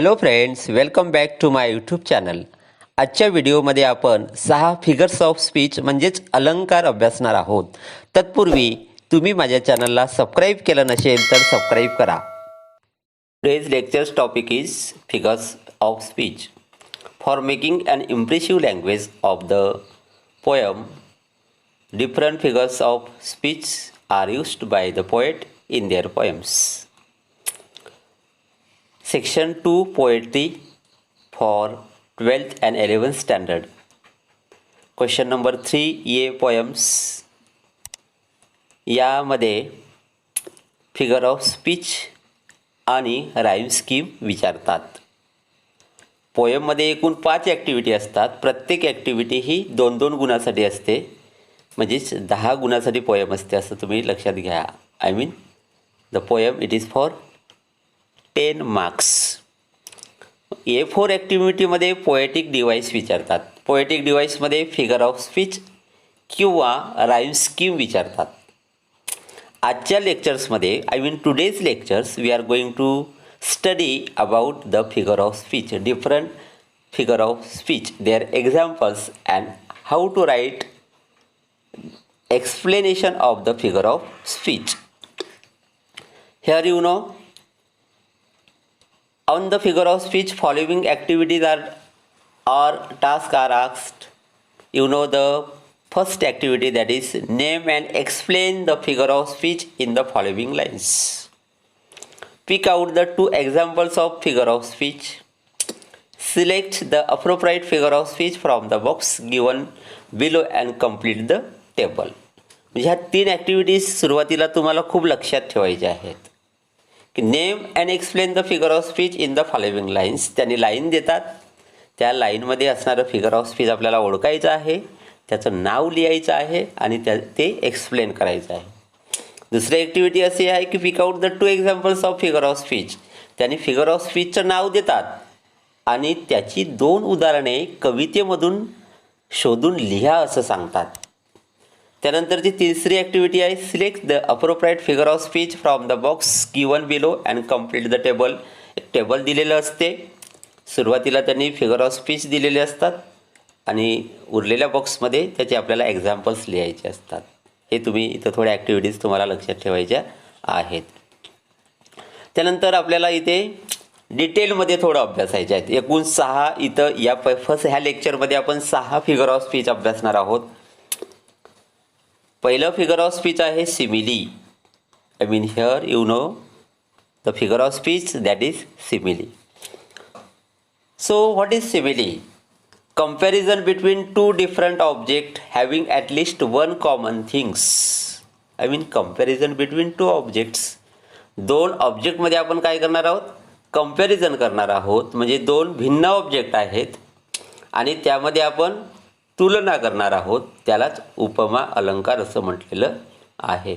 Hello friends, welcome back to my YouTube channel. आजच्या व्हिडिओमध्ये आपण 6 फिगर्स ऑफ स्पीच म्हणजेच अलंकार अभ्यासणार आहोत. तत्पूर्वी तुम्ही माझ्या चॅनलला सबस्क्राईब केलं नसेल तर सबस्क्राईब करा. Today's lecture's topic is figures of speech. For making an impressive language of the poem, different figures of speech are used by the poet in their poems. Section 2 Poetry for 12th and 11th standard. Question number 3 A poems. यामध्ये figure of speech आणि rhyme scheme विचारतात. पोएममध्ये एकूण 5 activity असतात. प्रत्येक activity ही 2-2 गुणासाठी असते, म्हणजेच 10 गुणासाठी poem असते असं तुम्ही लक्षात घ्या. I mean the poem it is for 10 marks. A4 ॲक्टिव्हिटीमध्ये पोएटिक डिवाइस विचारतात. पोएटिक डिवाइसमध्ये फिगर ऑफ स्पीच किंवा राईम स्कीम विचारतात. आजच्या लेक्चर्समध्ये I mean today's lectures we are going to study about the figure of speech, different figure of speech, their examples and how to write explanation of the figure of speech. Here you know on the figure of speech following activities or tasks are asked. You know the first activity, that is name and explain the figure of speech in the following lines. Pick out the 2 examples of figure of speech. Select the appropriate figure of speech from the box given below and complete the table. म्हणजे ह्या 3 activities सुरुवातीला तुम्हाला खूप लक्षात ठेवायच्या आहेत की name and explain the figure of speech in the following lines. त्यांनी लाईन देतात, त्या लाईनमध्ये असणारं फिगर ऑफ स्पीच आपल्याला ओळखायचं आहे, त्याचं नाव लिहायचं आहे आणि ते एक्सप्लेन करायचं आहे. दुसरी ॲक्टिव्हिटी अशी आहे की pick out the 2 examples of figure of speech. त्यांनी फिगर ऑफ स्पीचचं नाव देतात आणि त्याची 2 उदाहरणे कवितेमधून शोधून लिहा असं सांगतात. त्यानंतरची तिसरी ॲक्टिव्हिटी आहे select the appropriate figure of speech from the box given below and complete the table. एक टेबल दिलेलं असते, सुरुवातीला त्यांनी फिगर ऑफ स्पीच दिलेले असतात आणि उरलेल्या बॉक्समध्ये त्याचे आपल्याला एक्झाम्पल्स लिहायचे असतात. हे तुम्ही इथं थोड्या ॲक्टिव्हिटीज तुम्हाला लक्षात ठेवायच्या आहेत. त्यानंतर आपल्याला इथे डिटेलमध्ये थोडं अभ्यासायचे आहेत. एकूण 6 इथं या ह्या लेक्चरमध्ये आपण 6 फिगर ऑफ स्पीच अभ्यासणार आहोत. पहिलं फिगर ऑफ स्पीच आहे simile. I mean here you know the figure of speech that is simile. So what is simile? Comparison between 2 different object having at least 1 common things. I mean comparison between 2 objects. 2 ऑब्जेक्टमध्ये आपण काय करणार आहोत? Comparison करणार आहोत. म्हणजे 2 भिन्न object आहेत आणि त्यामध्ये आपण तुलना करणार आहोत. त्यालाच उपमा अलंकार असं म्हटलेलं आहे.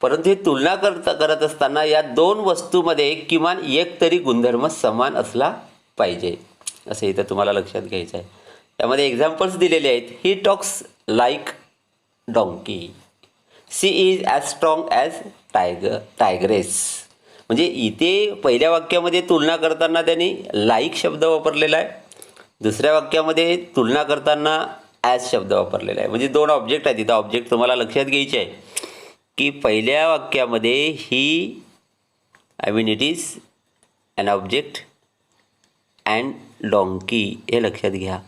परंतु हे तुलना करत असताना या 2 वस्तूमध्ये किमान एक तरी गुणधर्म समान असला पाहिजे असं इथं तुम्हाला लक्षात घ्यायचं आहे. त्यामध्ये एक्झाम्पल्स दिलेले आहेत. He talks like donkey. She is as strong as tigress. म्हणजे इथे पहिल्या वाक्यामध्ये तुलना करताना त्यांनी लाईक शब्द वापरलेला आहे. दुसऱ्या वाक्यामध्ये तुलना करताना ॲज शब्द वापरलेला आहे. म्हणजे 2 ऑब्जेक्ट आहेत. तिथं ऑब्जेक्ट तुम्हाला लक्षात घ्यायचे आहे की पहिल्या वाक्यामध्ये ही I mean it is an object and donkey, हे लक्षात घ्या.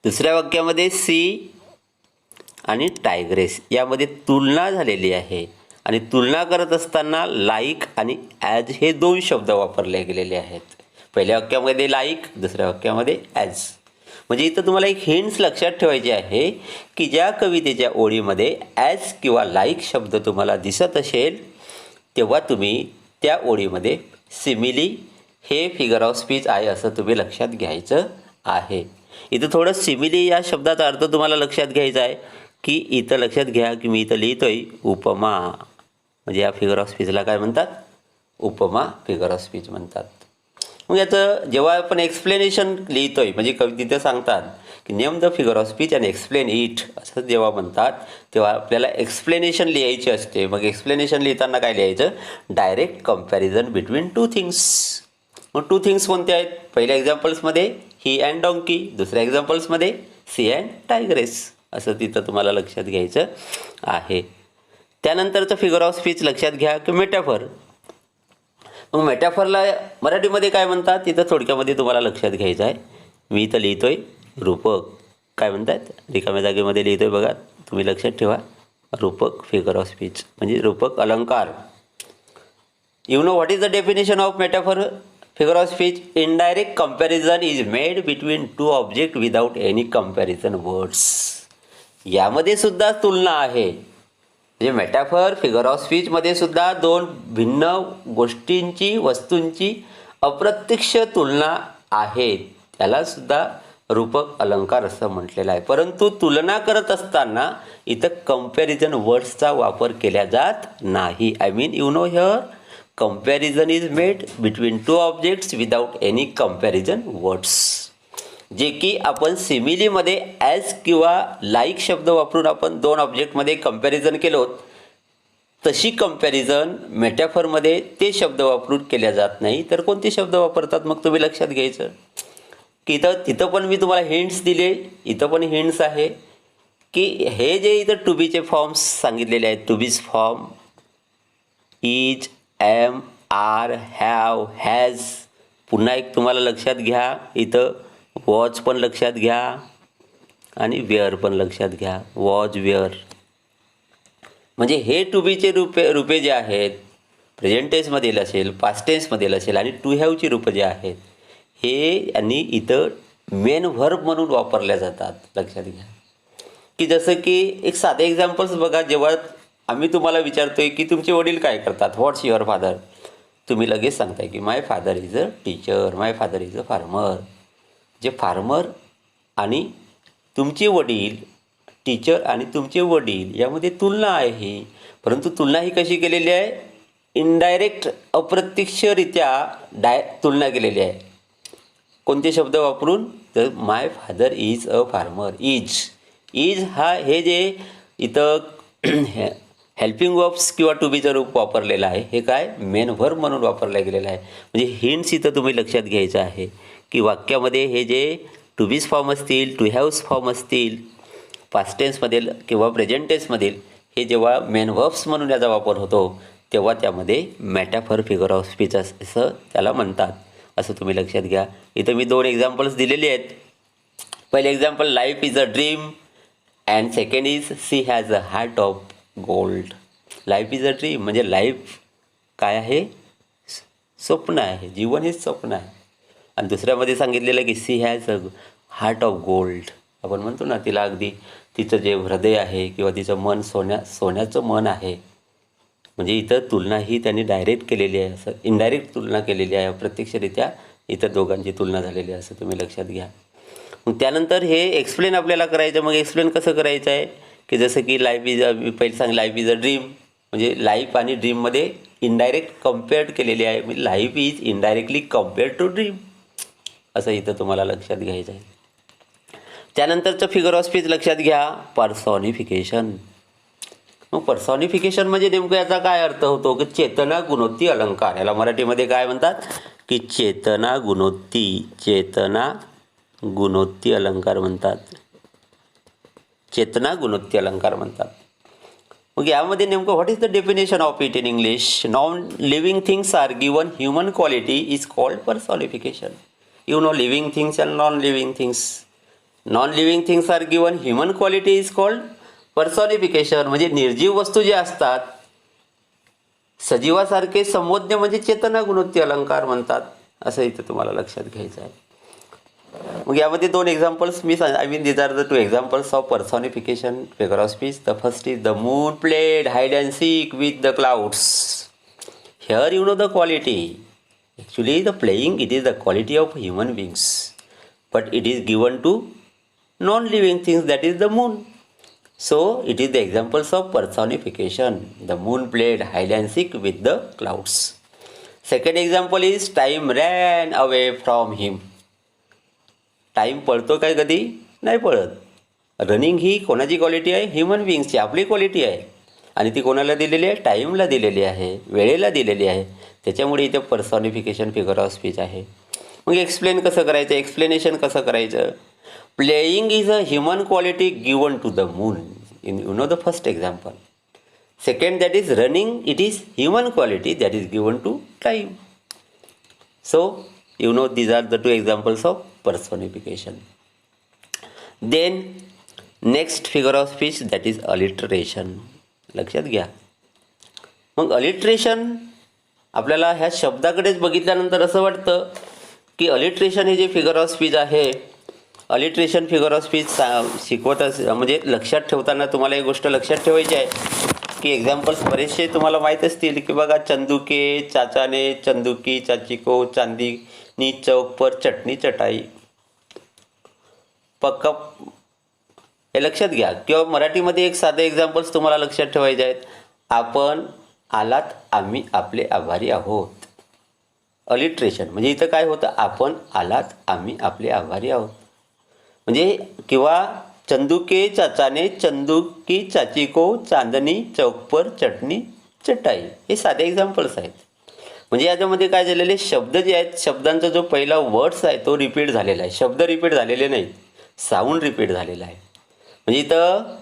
दुसऱ्या वाक्यामध्ये सी आणि टायग्रेस यामध्ये तुलना झालेली आहे आणि तुलना करत असताना लाईक आणि ॲज हे 2 शब्द वापरले गेलेले आहेत. पहिल्या वाक्यामध्ये लाईक, दुसऱ्या वाक्यामध्ये ॲज. म्हणजे इथं तुम्हाला एक हिंट्स लक्षात ठेवायचे आहे की ज्या कवितेच्या ओळीमध्ये ॲज किंवा लाईक शब्द तुम्हाला दिसत असेल तेव्हा तुम्ही त्या ओळीमध्ये सिमिली हे फिगर ऑफ स्पीच आहे असं तुम्ही लक्षात घ्यायचं आहे. इथं थोडं सिमिली या शब्दाचा अर्थ तुम्हाला लक्षात घ्यायचा आहे की इथं लक्षात घ्या की मी इथं लिहितोय उपमा. म्हणजे या फिगर ऑफ स्पीचला काय म्हणतात? उपमा फिगर ऑफ स्पीच म्हणतात. मग याचं जेव्हा आपण एक्सप्लेनेशन लिहितोय म्हणजे तिथं सांगतात की name the figure of speech and explain it असं जेव्हा म्हणतात तेव्हा आपल्याला एक्सप्लेनेशन लिहायची असते. मग एक्सप्लेनेशन लिहिताना काय लिहायचं? Direct comparison between 2 things. मग 2 थिंग्स कोणत्या आहेत? पहिल्या एक्झाम्पल्समध्ये ही अँड डॉंकी, दुसऱ्या एक्झाम्पल्समध्ये सी अँड टायग्रेस, असं तिथं तुम्हाला लक्षात घ्यायचं आहे. त्यानंतरचं फिगर ऑफ स्पीच लक्षात घ्या की मेटॅफर. मग मेटॅफरला मराठीमध्ये काय म्हणतात तिथं थोडक्यामध्ये तुम्हाला लक्षात घ्यायचं आहे. मी इथं लिहितोय रूपक, काय म्हणतात रिकाम्या जागेमध्ये लिहितोय बघा, तुम्ही लक्षात ठेवा. रूपक फिगर ऑफ स्पीच म्हणजे रूपक अलंकार. You know what is the definition of metaphor figure of speech? Indirect comparison is made between two object without any comparison words. यामध्ये सुद्धा तुलना आहे. म्हणजे मेटाफर फिगर ऑफ स्पीचमध्ये सुद्धा दोन भिन्न गोष्टींची, वस्तूंची अप्रत्यक्ष तुलना आहे. त्याला सुद्धा रूपक अलंकार असं म्हटलेलं आहे. परंतु तुलना करत असताना इथं कंपॅरिझन वर्ड्सचा वापर केला जात नाही. I mean you know here comparison is made between two objects without any comparison words. जे की आपण सिमिलीमध्ये ॲज किंवा लाईक शब्द वापरून आपण दोन ऑब्जेक्टमध्ये कंपॅरिझन केलो, तशी कंपॅरिझन मेटॅफरमध्ये ते शब्द वापरून केल्या जात नाही. तर कोणते शब्द वापरतात मग तुम्ही लक्षात घ्यायचं की तिथं पण मी तुम्हाला हिंट्स दिले, इथं पण हिंट्स आहे की हे जे इथं टू बीचे फॉर्म्स सांगितलेले आहेत, to be's form is, am, are, have, has. पुन्हा एक तुम्हाला लक्षात घ्या, इथं वॉच पण लक्षात घ्या आणि वेअर पण लक्षात घ्या. वॉच, वेअर म्हणजे हे टू बीचे रूपे जे आहेत प्रेझेंट टेन्समधील असेल, पास्ट टेन्समधील असेल आणि टू हॅवची रूपं जे आहेत हे आणि इथं मेन व्हर्ब म्हणून वापरल्या जातात. लक्षात घ्या की जसं की एक साधे एक्झाम्पल्स बघा. जेव्हा आम्ही तुम्हाला विचारतोय की तुमचे वडील काय करतात, व्हॉट्स युअर फादर, तुम्ही लगेच सांगताय की my father is a teacher, my father is a farmer. जे फार्मर आणि तुमचे वडील, टीचर आणि तुमचे वडील यामध्ये तुलना आहे. परंतु तुलना ही कशी केलेली आहे? इनडायरेक्ट, अप्रत्यक्षरित्या तुलना केलेली आहे. कोणते शब्द वापरून? तर my father is a farmer. Is हा हे जे इथं हेल्पिंग वर्ब्स किंवा टू बीचं रूप वापरलेलं आहे हे काय मेन व्हर्ब म्हणून वापरलं गेलेलं आहे. म्हणजे हिंट्स इथं तुम्ही लक्षात घ्यायचं आहे की वाक्यामध्ये हे जे टू बीज फॉर्म असतील, टू हॅव्स फॉर्म असतील, पास्ट टेन्समधील किंवा प्रेझेंट टेन्समधील हे जेव्हा मेन व्हर्ब्स म्हणून याचा वापर होतो तेव्हा त्यामध्ये मेटाफर फिगर ऑफ स्पीच असं त्याला म्हणतात, असं तुम्ही लक्षात घ्या. इथं मी 2 एक्झाम्पल्स दिलेले आहेत. पहिले example life is a dream and second is she has a heart of gold. Life is a dream म्हणजे लाईफ काय आहे? स्वप्न आहे, जीवन हे स्वप्न आहे. आणि दुसऱ्यामध्ये सांगितलेलं की she has a heart of gold. आपण म्हणतो ना तिला अगदी तिचं जे हृदय आहे किंवा तिचं मन सोन्याचं मन आहे. म्हणजे इथं तुलना ही त्यांनी डायरेक्ट केलेली आहे, असं इनडायरेक्ट तुलना केलेली आहे. अप्रत्यक्षरित्या इथं दोघांची तुलना झालेली आहे असं तुम्ही लक्षात घ्या. मग त्यानंतर हे एक्सप्लेन आपल्याला करायचं. मग एक्सप्लेन कसं करायचं आहे की जसं की लाईफ इज मी पहिले सांग लाईफ इज अ ड्रीम म्हणजे लाईफ आणि ड्रीममध्ये इनडायरेक्ट कम्पेअर्ड केलेली आहे. म्हणजे life is indirectly compared to dream असं इथं तुम्हाला लक्षात घ्यायचं आहे. त्यानंतरचं फिगर ऑफ स्पीच लक्षात घ्या, पर्सॉनिफिकेशन. मग पर्सॉनिफिकेशन म्हणजे नेमकं याचा काय अर्थ होतो की चेतना गुणोत्ती अलंकार. याला मराठीमध्ये काय म्हणतात की चेतना गुणोत्ती अलंकार म्हणतात. चेतना गुणोत्ती अलंकार म्हणतात. मग यामध्ये नेमकं what is the definition of it in English? Non living things are given human quality is called personification. You know living things and non living things. Non living things are given human quality is called personification. म्हणजे निर्जीव वस्तू जे असतात सजीवासारखे संबोधने म्हणजे चेतना गुणोत्ती अलंकार म्हणतात, असं इथं तुम्हाला लक्षात घ्यायचं आहे. मग यामध्ये 2 examples I mean these are the 2 examples of personification figure of speech. The first is the moon played hide and seek with the clouds. Here you know the quality. Actually the playing it is the quality of human beings but it is given to non living things that is the moon. So it is the examples of personification. The moon played hide and seek with the clouds. Second example is time ran away from him. Time पळतो काय कधी? नाही पळत. Running ही कोणाची quality आहे? Human बिंग्सची, आपली quality आहे. आणि ती कोणाला दिलेली आहे? टाईमला दिलेली आहे, वेळेला दिलेली आहे. त्याच्यामुळे इथे पर्सॉनिफिकेशन फिगर ऑफ स्पीच आहे. मग एक्सप्लेन कसं करायचं, एक्सप्लेनेशन कसं करायचं. Playing is a human quality given to the moon in the first example. Second, that is running, it is human quality that is given to time. So these are the two examples of personification. Then next figure of speech, that is alliteration. लक्षात घ्या. मग alliteration आपल्याला ह्या शब्दाकडेच बघितल्यानंतर असं वाटतं की alliteration हे जे फिगर ऑफ स्पीच आहे, अलिट्रेशन फिगर ऑफ स्पीच शिकवत म्हणजे लक्षात ठेवताना तुम्हाला एक गोष्ट लक्षात ठेवायची आहे की एक्झाम्पल्स बरेचसे तुम्हाला माहीत असतील की बघा, चंदुके चाचाने चंदुकी, चाची को चांदीनी चौक पर चटणी चटाई. पक्का हे लक्षात घ्या. किंवा मराठीमध्ये एक साधे एक्झाम्पल्स तुम्हाला लक्षात ठेवायचे आहेत. आपण आलात, आम्ही आपले आभारी आहोत. अलिट्रेशन म्हणजे इथं काय होतं, आपण आलात, आम्ही आपले आभारी आहोत. म्हणजे किंवा चंदुके चाचाने चंदुकी चाची को चांदनी चौक पर चटणी चटाई, हे साधे एक्झाम्पल्स आहेत. म्हणजे याच्यामध्ये काय झालेले, शब्द जे आहेत, शब्दांचा जो पहिला वर्ड्स आहे तो रिपीट झालेला आहे. शब्द रिपीट झालेले नाहीत, साऊंड रिपीट झालेला आहे. म्हणजे इथं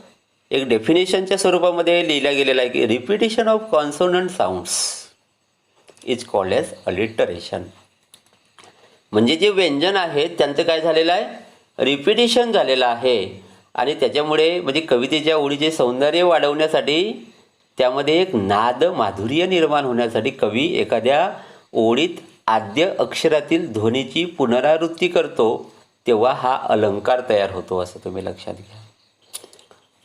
एक डेफिनेशनच्या स्वरूपामध्ये लिहिलं गेलेलं आहे की repetition of consonant sounds is called as alliteration. म्हणजे जे व्यंजन आहेत त्यांचं काय झालेलं आहे, रिपिटेशन झालेलं आहे. आणि त्याच्यामुळे म्हणजे कवितेच्या ओळीचे सौंदर्य वाढवण्यासाठी, त्यामध्ये एक नाद माधुर्य निर्माण होण्यासाठी कवी एखाद्या ओळीत आद्य अक्षरातील ध्वनीची पुनरावृत्ती करतो, तेव्हा हा अलंकार तयार होतो, असं तुम्ही लक्षात घ्या.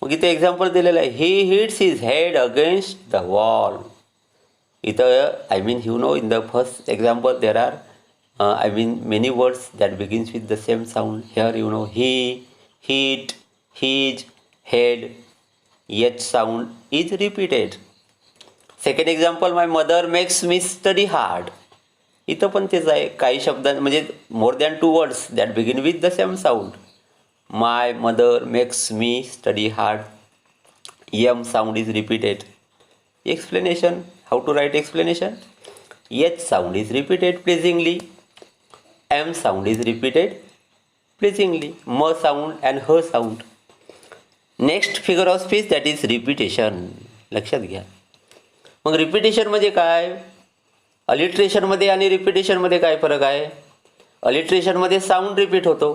मग इथे एक्झाम्पल दिलेलं आहे, he hits his head against the wall. इथं in the first example there are many words that begins with the same sound. Here he, hit, his, head, h sound is repeated. Second example, my mother makes me study hard. इथं पण तेच आहे. काही शब्द म्हणजे more than 2 words that begin with the same sound. My mother makes me study hard. M sound is repeated. Explanation, how to write explanation. H sound is repeated pleasingly. M sound is repeated pleasingly. म sound and ह sound. Next figure of speech that is repetition. लक्षात घ्या. मग repetition म्हणजे काय, अलिट्रेशनमध्ये आणि रिपिटेशनमध्ये काय फरक आहे. अलिट्रेशनमध्ये साऊंड रिपीट होतो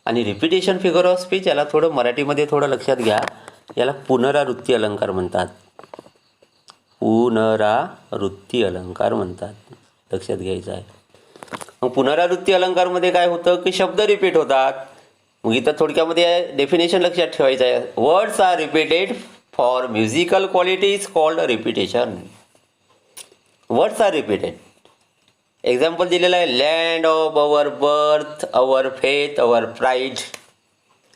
आणि रिपिटेशन फिगर ऑफ स्पीच, याला थोडं मराठीमध्ये थोडं लक्षात घ्या, याला पुनरावृत्ती अलंकार म्हणतात. पुनरावृत्ती अलंकार म्हणतात, लक्षात घ्यायचं आहे. मग पुनरावृत्ती अलंकारमध्ये काय होतं की शब्द रिपीट होतात. मग इथं थोडक्यामध्ये डेफिनेशन लक्षात ठेवायचं आहे. Words are repeated for musical quality is called repetition. Words are repeated. Example दिलेलं आहे, land of our birth, our faith, our pride.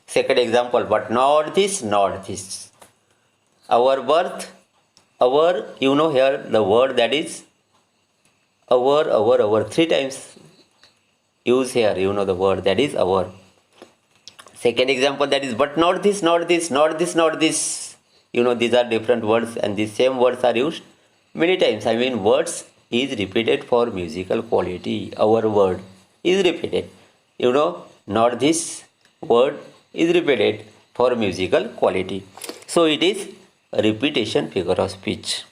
Second example, but not this, not this. Our birth, our, here the word that is our, our, our 3 times use here, the word that is our. Second example, that is but not this, not this, not this, not this. These are different words and these same words are used many times. Words is repeated for musical quality. Our word is repeated. Not this word is repeated for musical quality. So it is a repetition figure of speech.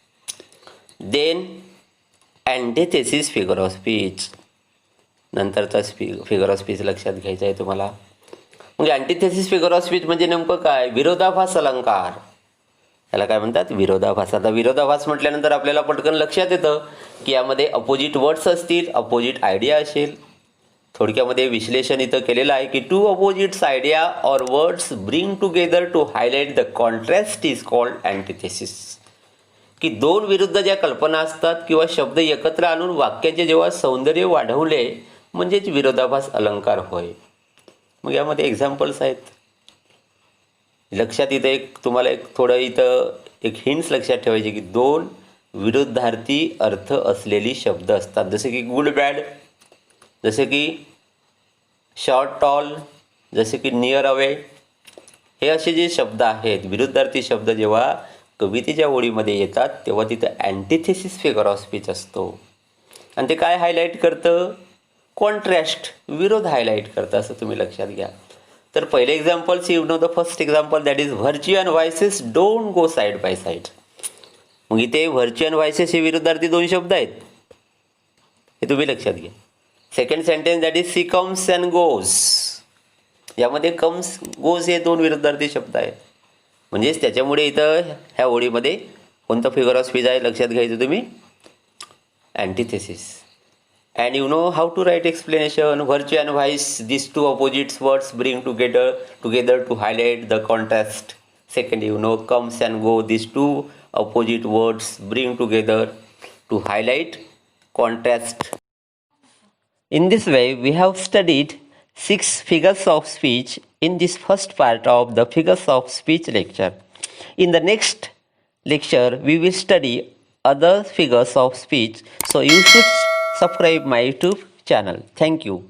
Then antithesis figure of speech. नंतरचा figure of speech लक्षात घ्यायचा आहे तुम्हाला. म्हणजे अँटिथेसिस figure of speech म्हणजे नेमकं काय, विरोधाभास अलंकार. याला काय म्हणतात, विरोधाभास. आता विरोधाभास म्हटल्यानंतर आपल्याला पटकन लक्षात येतं की यामध्ये अपोजिट वर्ड्स असतील, अपोजिट आयडिया असेल. थोडक्यामध्ये विश्लेषण इथं केलेलं आहे की 2 opposites idea or words bring together to highlight the contrast is called antithesis. की 2 विरुद्ध ज्या कल्पना असतात किंवा शब्द एकत्र आणून वाक्याचे जेव्हा सौंदर्य वाढवले म्हणजेच विरोधाभास अलंकार होय. मग यामध्ये एक्झाम्पल्स आहेत. लक्षात इथं तुम्हाला थोडं इथं एक हिंट्स लक्षात ठेवायचे की 2 विरुद्धार्थी अर्थ असलेली शब्द असतात. जसे की गुड बॅड, जसे की शॉर्ट टॉल, जसे की नियर अवे. हे असे जे शब्द आहेत, विरुद्धार्थी शब्द जेव्हा कवितेच्या ओळीमध्ये येतात तेव्हा तिथं अँटिथेसिस फिगर ऑफ स्पीच असतो. आणि ते काय हायलाईट करतं? कॉन्ट्रॅस्ट, विरोध हायलाईट करतं, असं तुम्ही लक्षात घ्या. तर पहिले examples you know the first example that is virtue and vices don't go side by side. मग इथे व्हर्च्यू अँड व्हायसेस हे विरुद्धार्थी दोन शब्द आहेत, हे तुम्ही लक्षात घ्या. Second sentence that is she comes and goes, यामध्ये कम्स गोज हे दोन विरुद्धार्थी शब्द आहेत. म्हणजेच त्याच्यामुळे इथं ह्या ओळीमध्ये कोणतं फिगर ऑफ स्पीच आहे लक्षात घ्यायचं तुम्ही? अँटिथेसिस. And you know how to write explanation. Virtue and vice, these two opposite words bring together to highlight the contrast. Second, you know, comes and go, these two opposite words bring together to highlight contrast. In this way, we have studied 6 figures of speech in this first part of the figures of speech lecture. In the next lecture, we will study other figures of speech. So you should subscribe my YouTube channel. Thank you.